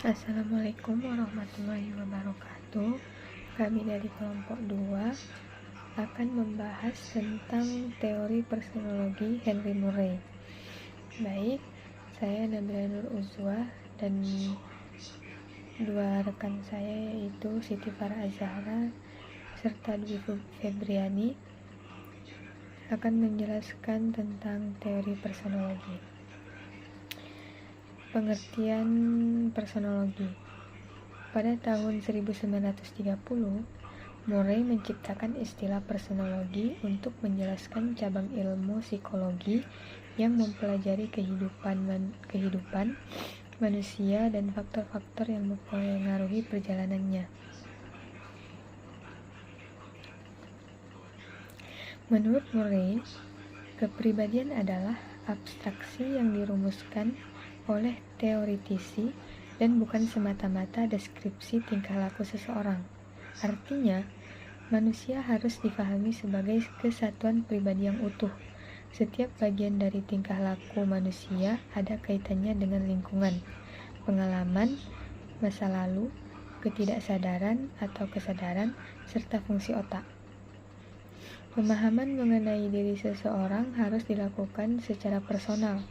Assalamualaikum warahmatullahi wabarakatuh. Kami dari kelompok 2 akan membahas tentang teori personologi Henry Murray. Baik, saya Nabila Nur Uzwa dan dua rekan saya yaitu Siti Farah Azhara serta Dwi Febriani akan menjelaskan tentang teori personologi. Pengertian personologi. Pada tahun 1930, Murray menciptakan istilah personologi untuk menjelaskan cabang ilmu psikologi yang mempelajari kehidupan manusia dan faktor-faktor yang mempengaruhi perjalanannya. Menurut Murray, kepribadian adalah abstraksi yang dirumuskan oleh teoritisi dan bukan semata-mata deskripsi tingkah laku seseorang. Artinya, manusia harus difahami sebagai kesatuan pribadi yang utuh. Setiap bagian dari tingkah laku manusia ada kaitannya dengan lingkungan, pengalaman, masa lalu, ketidaksadaran atau kesadaran, serta fungsi otak. Pemahaman mengenai diri seseorang harus dilakukan secara personal.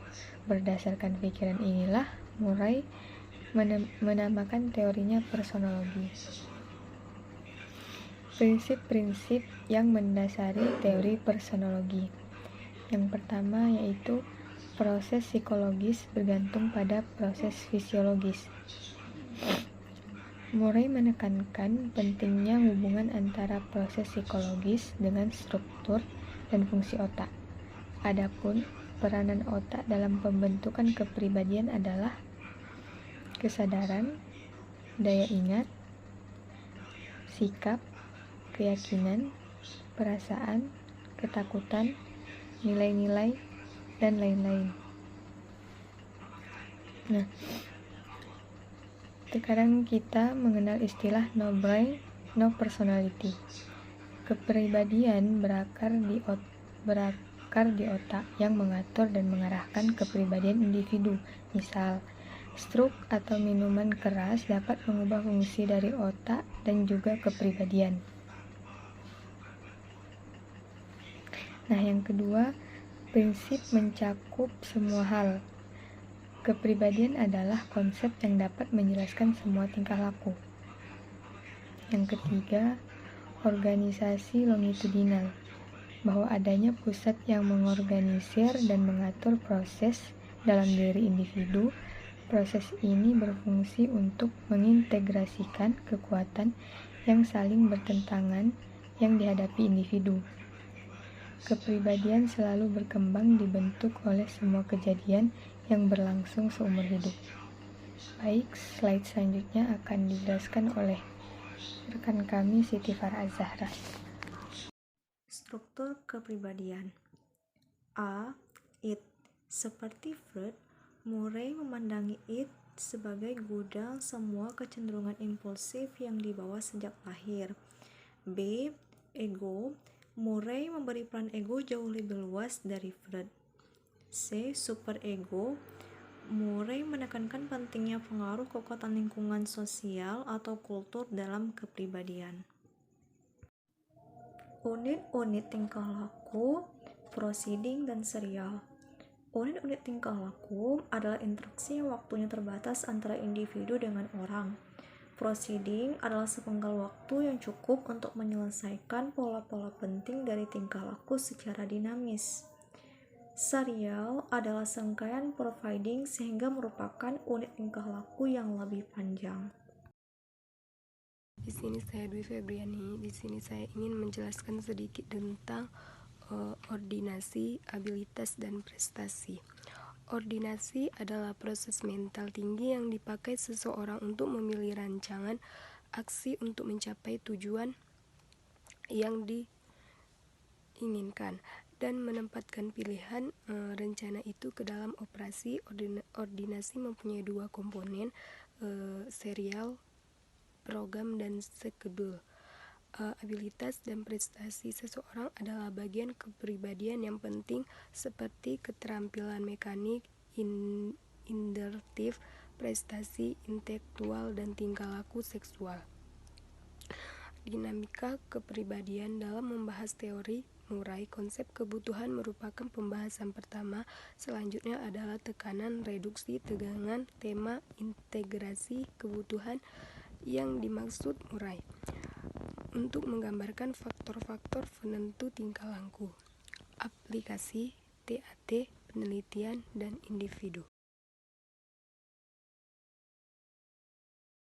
Berdasarkan pikiran inilah, Murray menamakan teorinya personologi. Prinsip-prinsip yang mendasari teori personologi. Yang pertama yaitu proses psikologis bergantung pada proses fisiologis. Murray menekankan pentingnya hubungan antara proses psikologis dengan struktur dan fungsi otak. Adapun peranan otak dalam pembentukan kepribadian adalah kesadaran, daya ingat, sikap, keyakinan, perasaan, ketakutan, nilai-nilai, dan lain-lain. Nah, sekarang kita mengenal istilah no brain, no personality. Kepribadian berakar di otak yang mengatur dan mengarahkan kepribadian individu. Misal, stroke atau minuman keras dapat mengubah fungsi dari otak dan juga kepribadian. Nah, yang kedua, prinsip mencakup semua hal. Kepribadian adalah konsep yang dapat menjelaskan semua tingkah laku. Yang ketiga, organisasi longitudinal, bahwa adanya pusat yang mengorganisir dan mengatur proses dalam diri individu. Proses ini berfungsi untuk mengintegrasikan kekuatan yang saling bertentangan yang dihadapi individu. Kepribadian selalu berkembang dibentuk oleh semua kejadian yang berlangsung seumur hidup. Baik, slide selanjutnya akan dijelaskan oleh rekan kami Siti Farah Azhara. Struktur kepribadian. A. Id. Seperti Freud, Murray memandangi id sebagai gudang semua kecenderungan impulsif yang dibawa sejak lahir. B. Ego. Murray memberi peran ego jauh lebih luas dari Freud. C. Superego. Murray menekankan pentingnya pengaruh kekuatan lingkungan sosial atau kultur dalam kepribadian. Unit-unit tingkah laku, proceeding, dan serial. Unit-unit tingkah laku adalah interaksi yang waktunya terbatas antara individu dengan orang. Proceeding adalah sepenggal waktu yang cukup untuk menyelesaikan pola-pola penting dari tingkah laku secara dinamis. Serial adalah serangkaian proceeding sehingga merupakan unit tingkah laku yang lebih panjang. Di sini saya Dwi Febriani. Di sini saya ingin menjelaskan sedikit tentang ordinasi, abilitas, dan prestasi. Ordinasi adalah proses mental tinggi yang dipakai seseorang untuk memilih rancangan aksi untuk mencapai tujuan yang diinginkan dan menempatkan pilihan rencana itu ke dalam operasi. Ordinasi mempunyai dua komponen, serial, program, dan skedul. Abilitas dan prestasi seseorang adalah bagian kepribadian yang penting seperti keterampilan mekanik, induktif, prestasi intelektual, dan tingkah laku seksual. Dinamika kepribadian. Dalam membahas teori Murray, konsep kebutuhan merupakan pembahasan pertama. Selanjutnya adalah tekanan, reduksi, tegangan, tema, integrasi kebutuhan yang dimaksud Murray untuk menggambarkan faktor-faktor penentu tingkah laku. Aplikasi, TAT, penelitian, dan individu.